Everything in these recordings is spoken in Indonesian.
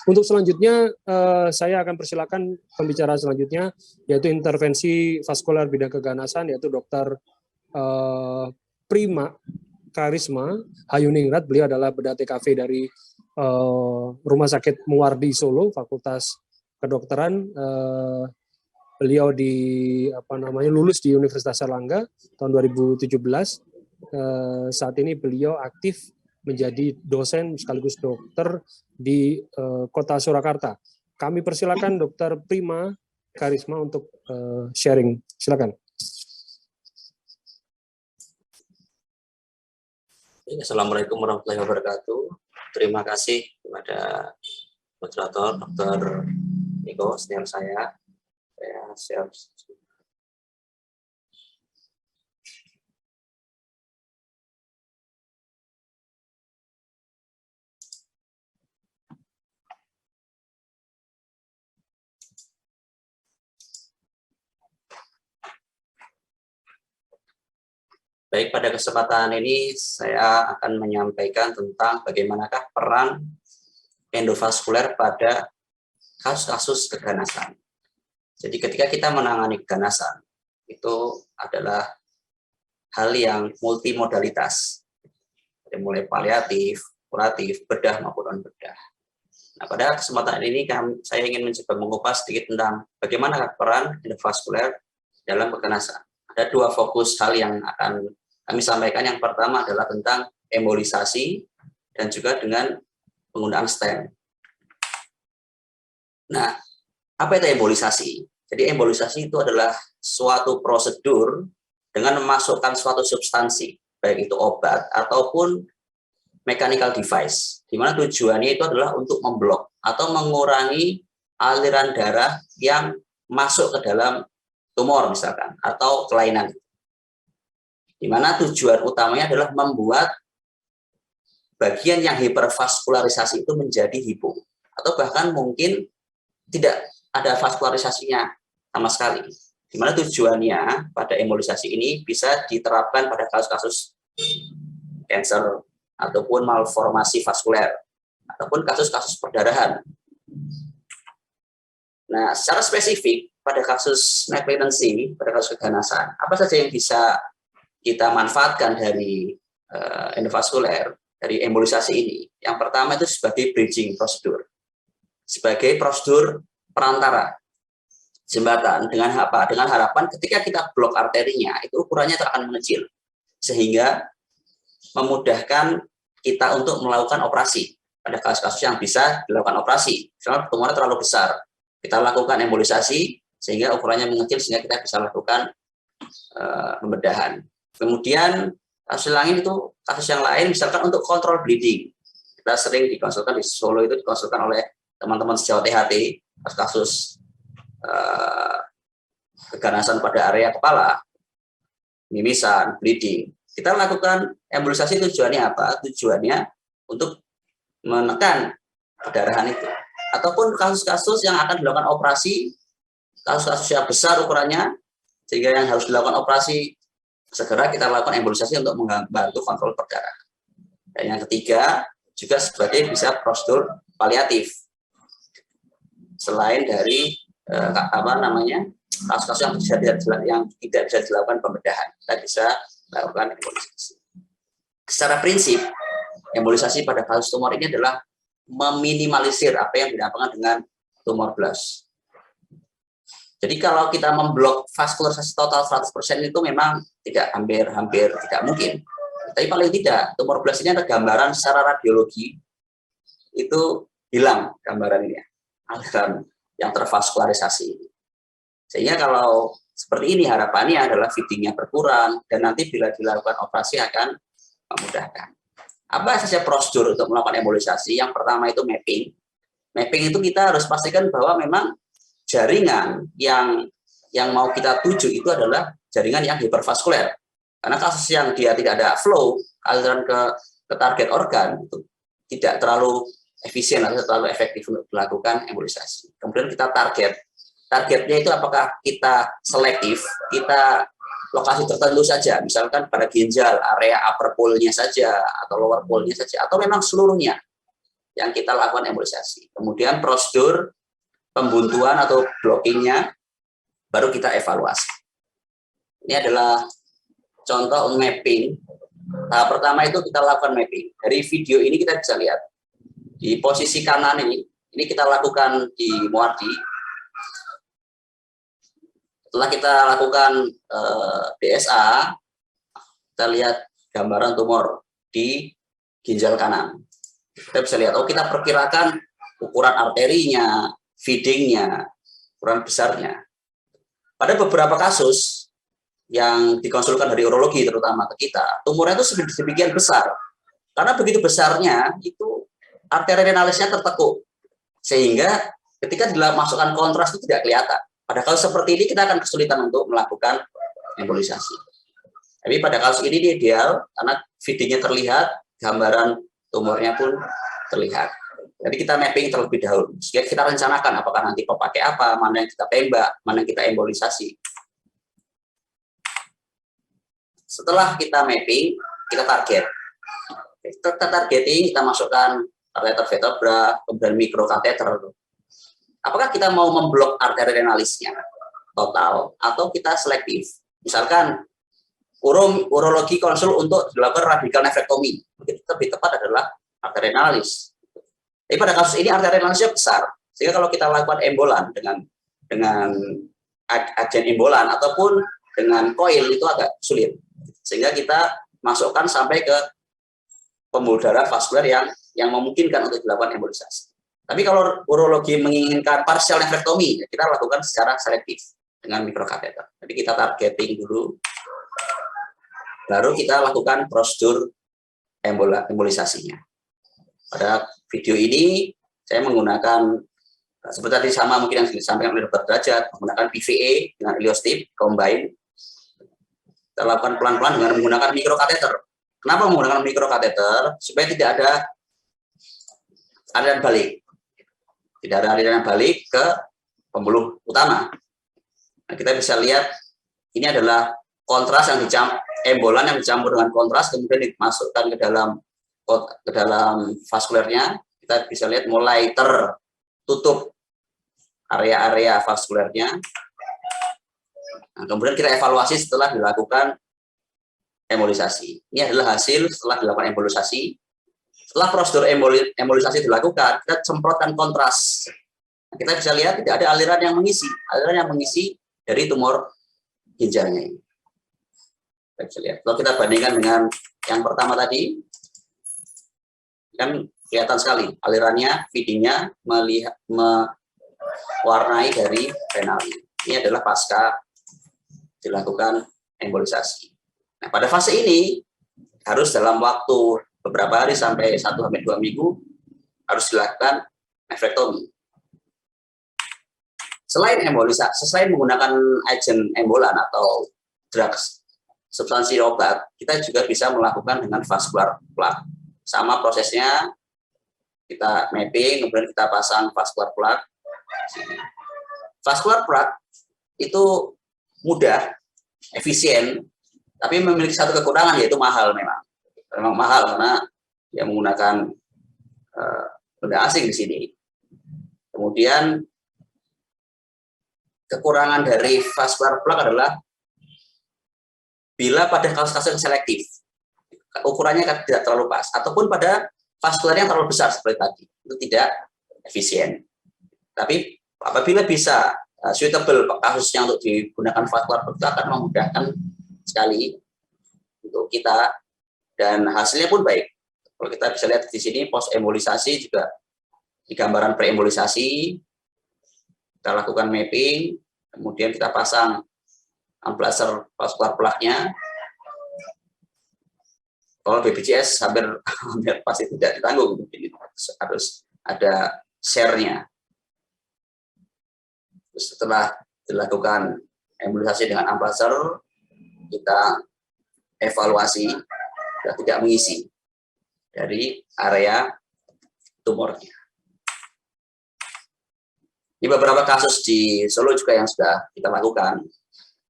Untuk selanjutnya, saya akan persilakan pembicara selanjutnya, yaitu intervensi vaskular bidang keganasan, yaitu Dr. Prima Karisma Hayuningrat. Beliau adalah bedah TKV dari Rumah Sakit Muwardi Solo, Fakultas Kedokteran. Beliau lulus di Universitas Erlangga tahun 2017. Saat ini beliau aktif menjadi dosen sekaligus dokter di Kota Surakarta. Kami persilakan Dr. Prima Karisma untuk sharing. Silakan. Assalamualaikum warahmatullahi wabarakatuh. Terima kasih kepada moderator Dr. Niko, senior saya. Saya siap. Baik, pada kesempatan ini saya akan menyampaikan tentang bagaimanakah peran endovaskuler pada kasus-kasus keganasan. Jadi ketika kita menangani keganasan, itu adalah hal yang multimodalitas. Dari mulai paliatif, kuratif, bedah maupun non-bedah. Nah, pada kesempatan ini saya ingin mencoba mengupas sedikit tentang bagaimana peran endovaskuler dalam keganasan. Ada dua fokus hal yang akan kami sampaikan. Yang pertama adalah tentang embolisasi dan juga dengan penggunaan stent. Nah, apa itu embolisasi? Jadi embolisasi itu adalah suatu prosedur dengan memasukkan suatu substansi, baik itu obat ataupun mechanical device, di mana tujuannya itu adalah untuk memblok atau mengurangi aliran darah yang masuk ke dalam tumor misalkan, atau kelainan. Di mana tujuan utamanya adalah membuat bagian yang hipervaskularisasi itu menjadi hipo, atau bahkan mungkin tidak ada vaskularisasinya sama sekali. Di mana tujuannya pada embolisasi ini bisa diterapkan pada kasus-kasus kanker ataupun malformasi vaskuler ataupun kasus-kasus perdarahan. Nah, secara spesifik pada kasus malignancy, pada kasus keganasan, apa saja yang bisa kita manfaatkan dari endovaskuler, dari embolisasi ini? Yang pertama itu sebagai bridging prosedur, sebagai prosedur perantara jembatan, dengan apa? Dengan harapan ketika kita blok arterinya, itu ukurannya akan mengecil, sehingga memudahkan kita untuk melakukan operasi. Pada kasus-kasus yang bisa dilakukan operasi, misalnya tumornya terlalu besar, kita lakukan embolisasi sehingga ukurannya mengecil, sehingga kita bisa lakukan pembedahan. Kemudian kasus lain itu kasus yang lain, misalkan untuk kontrol bleeding, kita sering dikonsulkan di Solo, itu dikonsulkan oleh teman-teman sejawat THT, kasus keganasan pada area kepala, mimisan, bleeding. Kita lakukan embolisasi, tujuannya apa? Tujuannya untuk menekan perdarahan itu. Ataupun kasus-kasus yang akan dilakukan operasi, kasus-kasus yang besar ukurannya, sehingga yang harus dilakukan operasi, segera kita lakukan embolisasi untuk membantu kontrol perdarahan. Dan yang ketiga, juga sebagai bisa prosedur paliatif. Selain dari kasus-kasus yang tidak bisa dilakukan pembedahan, kita bisa melakukan embolisasi. Secara prinsip, embolisasi pada kasus tumor ini adalah meminimalisir apa yang dinamakan dengan tumor blast. Jadi kalau kita memblok vaskularisasi total 100% itu memang hampir tidak mungkin. Tapi paling tidak, tumor blast ini ada gambaran secara radiologi, itu hilang gambaran ini, aliran yang tervaskularisasi. Sehingga kalau seperti ini, harapannya adalah feedingnya berkurang, dan nanti bila dilakukan operasi akan memudahkan. Apa saja prosedur untuk melakukan embolisasi? Yang pertama itu mapping. Mapping itu kita harus pastikan bahwa memang jaringan yang mau kita tuju itu adalah jaringan yang hipervaskuler. Karena kasus yang dia tidak ada flow, aliran ke target organ, itu tidak terlalu efisien atau terlalu efektif untuk dilakukan embolisasi. Kemudian kita targetnya itu apakah kita selektif, kita lokasi tertentu saja, misalkan pada ginjal, area upper pole-nya saja, atau lower pole-nya saja, atau memang seluruhnya. yang kita lakukan embolisasi. Kemudian prosedur pembuntuan atau blockingnya baru kita evaluasi. Ini adalah contoh mapping. Tahap pertama itu kita lakukan mapping. Dari video ini kita bisa lihat di posisi kanan ini kita lakukan di Muardi. Setelah kita lakukan DSA, kita lihat gambaran tumor di ginjal kanan. Kita bisa lihat, oh kita perkirakan ukuran arterinya, feedingnya, ukuran besarnya. Pada beberapa kasus yang dikonsulkan dari urologi terutama ke kita, tumornya itu sedemikian besar. Karena begitu besarnya, itu arteri renalisnya tertekuk. Sehingga ketika dimasukkan kontras itu tidak kelihatan. Pada kasus seperti ini kita akan kesulitan untuk melakukan embolisasi. Tapi pada kasus ini dia ideal karena feedingnya terlihat, gambaran tumornya pun terlihat. Jadi kita mapping terlebih dahulu. Sehingga kita rencanakan apakah nanti pakai apa, mana yang kita tembak, mana yang kita embolisasi. Setelah kita mapping, kita target. Kita targeting, kita masukkan kateter vertebra, kemudian mikrokateter. Apakah kita mau memblok arteri renalisnya total atau kita selektif? Misalkan urologi konsul untuk dilakukan radikal nefrektomi. Lebih tepat adalah arteri renalis. Tapi pada kasus ini arteri renalisnya besar, sehingga kalau kita lakukan embolan dengan agen embolan ataupun dengan koil itu agak sulit. Sehingga kita masukkan sampai ke pembuluh darah vaskuler yang memungkinkan untuk dilakukan embolisasi. Tapi kalau urologi menginginkan partial nefrektomi, kita lakukan secara selektif dengan mikrokateter. Jadi kita targeting dulu, baru kita lakukan prosedur embolisasinya. Pada video ini saya menggunakan seperti tadi sama mungkin yang disampaikan oleh Dr. Derajat, menggunakan PVA dengan ileostip combine. Kita lakukan pelan-pelan dengan menggunakan mikrokateter. Kenapa menggunakan mikrokateter? Supaya tidak ada aliran balik. Tidak ada aliran balik ke pembuluh utama. Nah, kita bisa lihat ini adalah kontras yang embolan yang dicampur dengan kontras kemudian dimasukkan ke dalam vaskulernya. Kita bisa lihat mulai tertutup area-area vaskulernya. Nah, kemudian kita evaluasi setelah dilakukan embolisasi. Ini adalah hasil setelah dilakukan embolisasi. Setelah prosedur embolisasi dilakukan, kita semprotkan kontras. Nah, kita bisa lihat tidak ada aliran yang mengisi dari tumor ginjalnya ini. Kita bisa lihat. Kalau kita bandingkan dengan yang pertama tadi, kan kelihatan sekali alirannya, feedingnya mewarnai dari renal. Ini adalah pasca dilakukan embolisasi. Nah, pada fase ini harus dalam waktu beberapa hari sampai 1-2 minggu harus dilakukan nefrektomi. Selain embolisasi, selain menggunakan agen embolan atau drugs, substansi obat, kita juga bisa melakukan dengan vascular plug. Sama prosesnya, kita mapping, kemudian kita pasang vascular plug. Vascular plug itu mudah, efisien, tapi memiliki satu kekurangan, yaitu mahal memang. Memang mahal karena dia menggunakan benda asing di sini. Kemudian kekurangan dari vascular plug adalah bila pada kasus-kasus yang selektif, ukurannya tidak terlalu pas, ataupun pada vaskular yang terlalu besar seperti tadi, itu tidak efisien. Tapi apabila bisa suitable kasusnya untuk digunakan vascular plug, itu akan memudahkan sekali untuk kita. Dan hasilnya pun baik. Kalau kita bisa lihat di sini post embolisasi juga di gambaran pre-embolisasi kita lakukan mapping, kemudian kita pasang amplasar vascular plug-nya. Kalau BPJS hampir pasti tidak ditanggung, mungkin harus ada share-nya. Setelah dilakukan embolisasi dengan amplasar, kita evaluasi tidak mengisi dari area tumornya. Ini beberapa kasus di Solo juga yang sudah kita lakukan.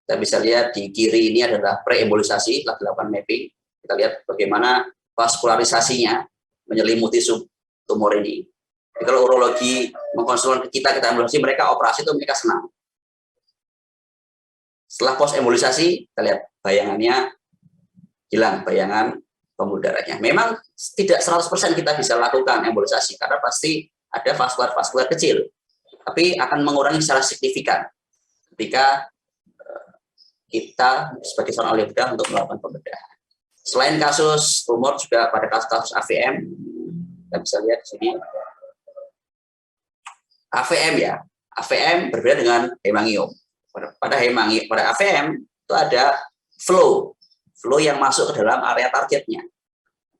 Kita bisa lihat di kiri ini adalah pre-embolisasi, telah dilakukan mapping. Kita lihat bagaimana vaskularisasinya menyelimuti tumor ini. Jadi kalau urologi mengkonsultasi kita embolisasi, mereka operasi itu mereka senang. Setelah post embolisasi, kita lihat bayangannya hilang, bayangan pembuluh darahnya. Memang tidak 100% kita bisa lakukan embolisasi, karena pasti ada vaskular kecil, tapi akan mengurangi secara signifikan ketika kita sebagai seorang ahli bedah untuk melakukan pembedahan. Selain kasus tumor, juga pada kasus AVM, kita bisa lihat di sini. AVM ya, AVM berbeda dengan hemangiom. Pada AVM itu ada flow yang masuk ke dalam area targetnya,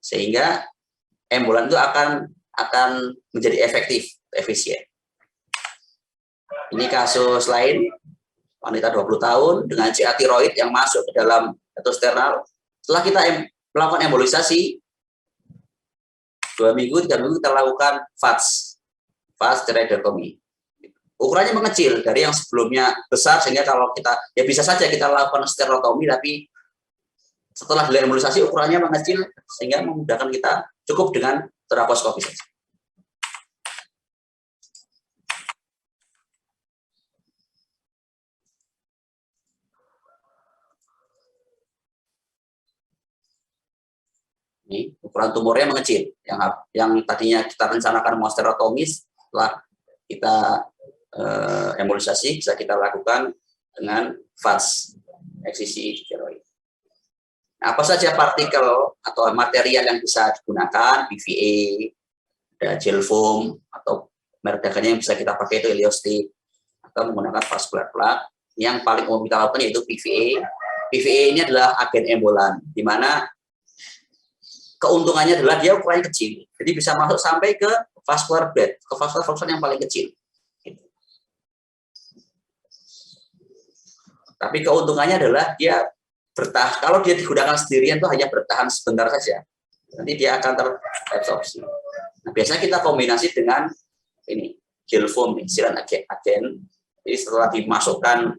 sehingga embolan itu akan menjadi efisien. Ini kasus lain, wanita 20 tahun dengan CA tiroid yang masuk ke dalam hepatosternal. Setelah kita melakukan embolisasi 2 minggu, 3 minggu, kita lakukan fast tiroidectomy. Ukurannya mengecil dari yang sebelumnya besar, sehingga kalau kita, ya bisa saja kita lakukan sterotomi, tapi setelah embolisasi ukurannya mengecil, sehingga memudahkan kita cukup dengan teraposkopi saja. Ini ukuran tumornya mengecil, yang tadinya kita rencanakan mau sterotomi, setelah kita embolisasi bisa kita lakukan dengan fast eksisi steroid. Nah, apa saja partikel atau material yang bisa digunakan? PVA, ada gel foam, atau meredakannya yang bisa kita pakai itu heliostik, atau menggunakan vascular plug. Yang paling umum kita lakukan yaitu PVA. PVA ini adalah agen embolan, di mana keuntungannya adalah dia ukurannya kecil, jadi bisa masuk sampai ke vascular bed, ke vascular yang paling kecil. Tapi keuntungannya adalah dia bertahan. Kalau dia digunakan sendirian itu hanya bertahan sebentar saja, nanti dia akan terabsorpsi. Nah, biasanya kita kombinasi dengan ini gel foam, silan agen. Jadi setelah dimasukkan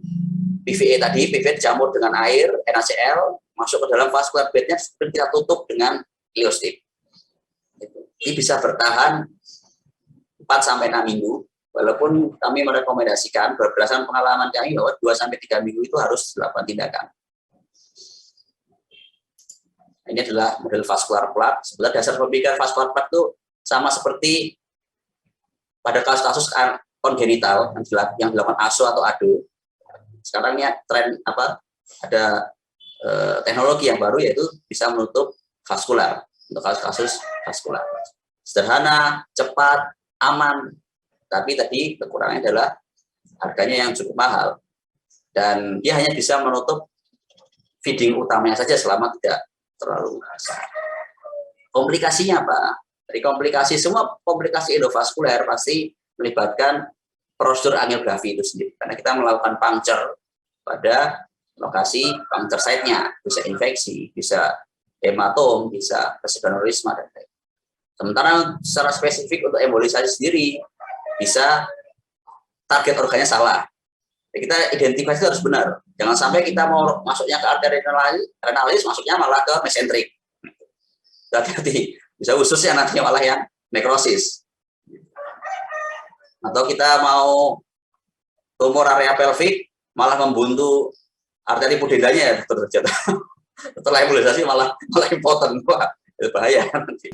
PVA tadi, PVA dicampur dengan air NaCl, masuk ke dalam vascular bednya, kemudian kita tutup dengan heliostik. Ini bisa bertahan 4-6 minggu. Walaupun kami merekomendasikan berdasarkan pengalaman kami bahwa 2-3 minggu itu harus dilakukan tindakan. Ini adalah model vascular plug. Sebenarnya dasar pemikiran vascular plug itu sama seperti pada kasus-kasus kongenital yang dilakukan ASO atau ADO. Sekarang ini tren ada teknologi yang baru, yaitu bisa menutup vaskular untuk kasus-kasus vaskular. Sederhana, cepat, aman. Tapi tadi kekurangannya adalah harganya yang cukup mahal, dan dia hanya bisa menutup feeding utamanya saja selama tidak terlalu besar. Komplikasinya apa? Dari semua komplikasi endovaskuler pasti melibatkan prosedur angiografi itu sendiri, karena kita melakukan puncture pada lokasi puncture site-nya, bisa infeksi, bisa hematom, bisa aneurisma, dan lain-lain. Sementara secara spesifik untuk embolisasi sendiri, bisa target organnya salah. Jadi kita identifikasi harus benar. Jangan sampai kita mau masuknya ke arteri renalis, masuknya malah ke mesentrik. Hati-hati, bisa ususnya nantinya malah yang nekrosis. Atau kita mau tumor area pelvik, malah membuntu arteri pudendanya ya, terjadi. Setelah embolisasi malah impoten, wah, bahaya nanti.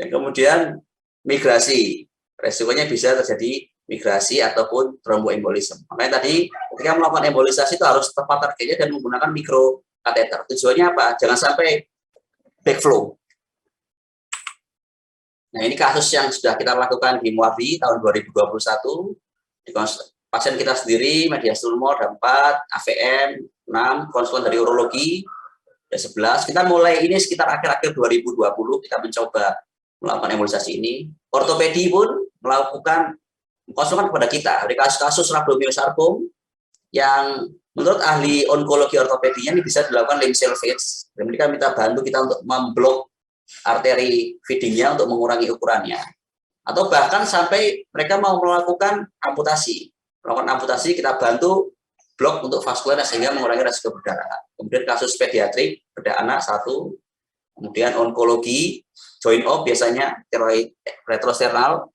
Yang kemudian migrasi, resikonya bisa terjadi migrasi ataupun tromboembolisme. Makanya tadi ketika melakukan embolisasi itu harus tepat targetnya dan menggunakan mikrokateter. Tujuannya apa? Jangan sampai backflow. Nah, ini kasus yang sudah kita lakukan di Muardi tahun 2021. Di pasien kita sendiri, medias tumor ada 4, AVM 6, konsultan dari urologi ada 11. Kita mulai ini sekitar akhir-akhir 2020, kita mencoba melakukan embolisasi ini. Ortopedi pun melakukan konsultan kepada kita dari kasus-kasus rhabdomyosarkom yang menurut ahli onkologi ortopedinya ini bisa dilakukan limb salvage. Dan mereka minta bantu kita untuk memblok arteri feedingnya untuk mengurangi ukurannya. Atau bahkan sampai mereka mau melakukan amputasi. Melakukan amputasi, kita bantu blok untuk vaskular sehingga mengurangi resiko perdarahan. Kemudian kasus pediatrik, bedah anak 1, kemudian onkologi, joint op biasanya tiroid retrosternal,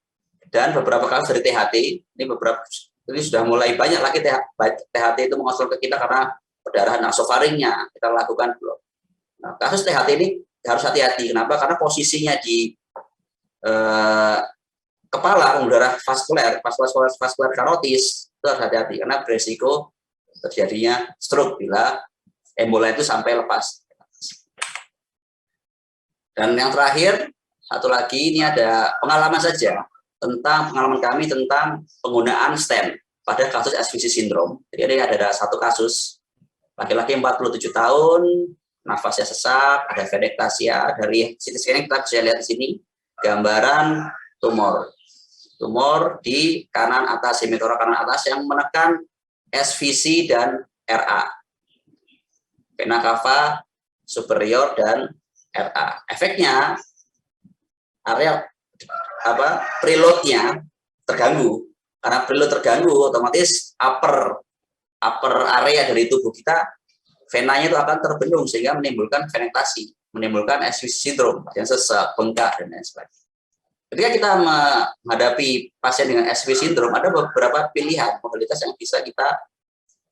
dan beberapa kasus dari THT. Ini sudah mulai banyak lagi THT itu mengonsul ke kita karena perdarahan nasofaringnya kita lakukan belum. Nah, kasus THT ini harus hati-hati. Kenapa? Karena posisinya di kepala, pembuluh darah vaskular karotis, itu harus hati-hati karena beresiko terjadinya stroke bila embola itu sampai lepas. Dan yang terakhir, satu lagi, ini ada pengalaman saja tentang pengalaman kami tentang penggunaan stent pada kasus SVC syndrome. Jadi ada satu kasus laki-laki 47 tahun, nafasnya sesak, ada venektasia. Dari CT scanning kita bisa lihat di sini gambaran tumor di kanan atas, hemisfera kanan atas yang menekan SVC dan RA, vena cava superior dan RA. Efeknya area preloadnya terganggu. Karena preload terganggu, otomatis upper area dari tubuh kita, venanya itu akan terbendung sehingga menimbulkan venektasi, menimbulkan SVC syndrome, yang sesak, bengkak, dan lain sebagainya. Ketika kita menghadapi pasien dengan SVC syndrome, ada beberapa pilihan modalitas yang bisa kita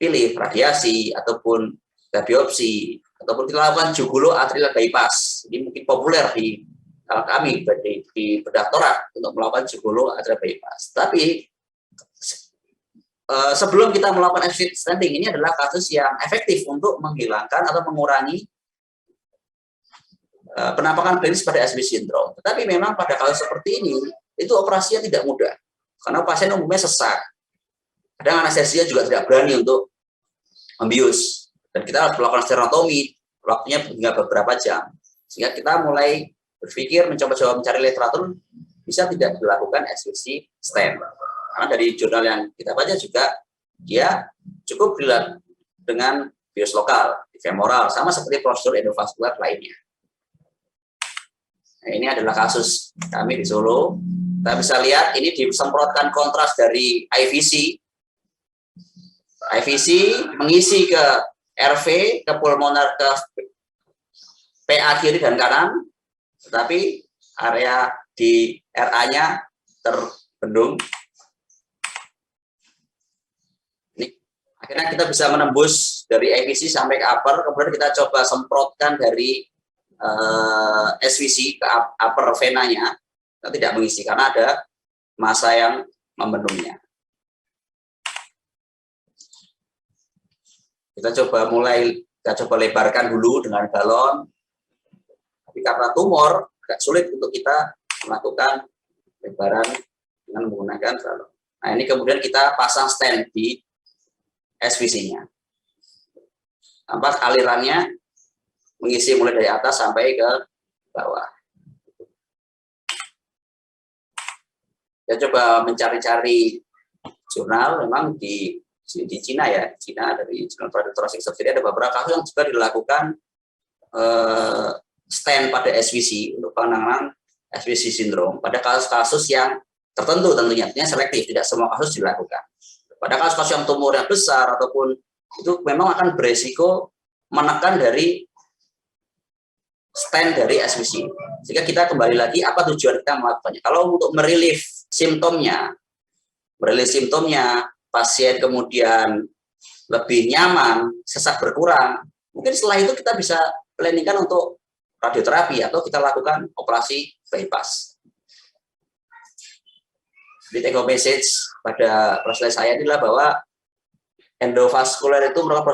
pilih, radiasi ataupun biopsi, ataupun kita lakukan jugulo atrial bypass. Ini mungkin populer di kami di bedah torak untuk melakukan jugulo atrial bypass. Tapi sebelum kita melakukan SVC stenting, ini adalah kasus yang efektif untuk menghilangkan atau mengurangi penampakan klinis pada SVC syndrome. Tetapi memang pada kasus seperti ini, itu operasinya tidak mudah. Karena pasien umumnya sesak. Kadang anestesia juga tidak berani untuk membius. Dan kita harus melakukan sternotomi, waktunya hingga beberapa jam. Sehingga kita mulai berpikir, mencoba-coba mencari literatur, bisa tidak dilakukan SVC stent. Karena dari jurnal yang kita baca juga, dia cukup dengan bius lokal, di femoral, sama seperti prosedur endovaskular lainnya. Nah, ini adalah kasus kami di Solo. Kita bisa lihat ini disemprotkan kontras dari IVC. IVC mengisi ke RV, ke pulmoner, ke PA kiri dan kanan, tetapi area di RA-nya terbendung. Ini akhirnya kita bisa menembus dari IVC sampai ke upper, kemudian kita coba semprotkan dari SVC ke upper venanya, kita tidak mengisi karena ada massa yang membendungnya. Kita coba lebarkan dulu dengan galon, tapi karena tumor agak sulit untuk kita melakukan lebaran dengan menggunakan galon. Nah, ini kemudian kita pasang stent di SVC-nya. Tampak alirannya mengisi mulai dari atas sampai ke bawah. Saya coba mencari-cari jurnal, memang di Cina ya, Cina dari Journal of Thoracic Surgery ada beberapa kasus yang juga dilakukan stent pada SVC untuk penanganan SVC syndrome pada kasus-kasus yang tertentu tentunya, artinya selektif, tidak semua kasus dilakukan. Pada kasus-kasus yang tumor yang besar ataupun itu memang akan beresiko menekan dari stent dari SVC. Sehingga kita kembali lagi, apa tujuan kita melakukannya? Kalau untuk merilis simptomnya, pasien kemudian lebih nyaman, sesak berkurang, mungkin setelah itu kita bisa planningkan untuk radioterapi atau kita lakukan operasi bypass. Di take home message pada prosedur saya adalah bahwa endovaskular itu merupakan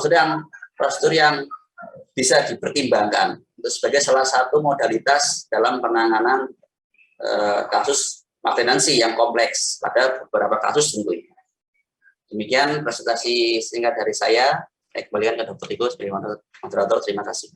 prosedur yang bisa dipertimbangkan untuk sebagai salah satu modalitas dalam penanganan kasus malignansi yang kompleks pada beberapa kasus tentunya. Demikian presentasi singkat dari saya. Saya kembalikan ke Dr. Tigo sebagai moderator. Terima kasih.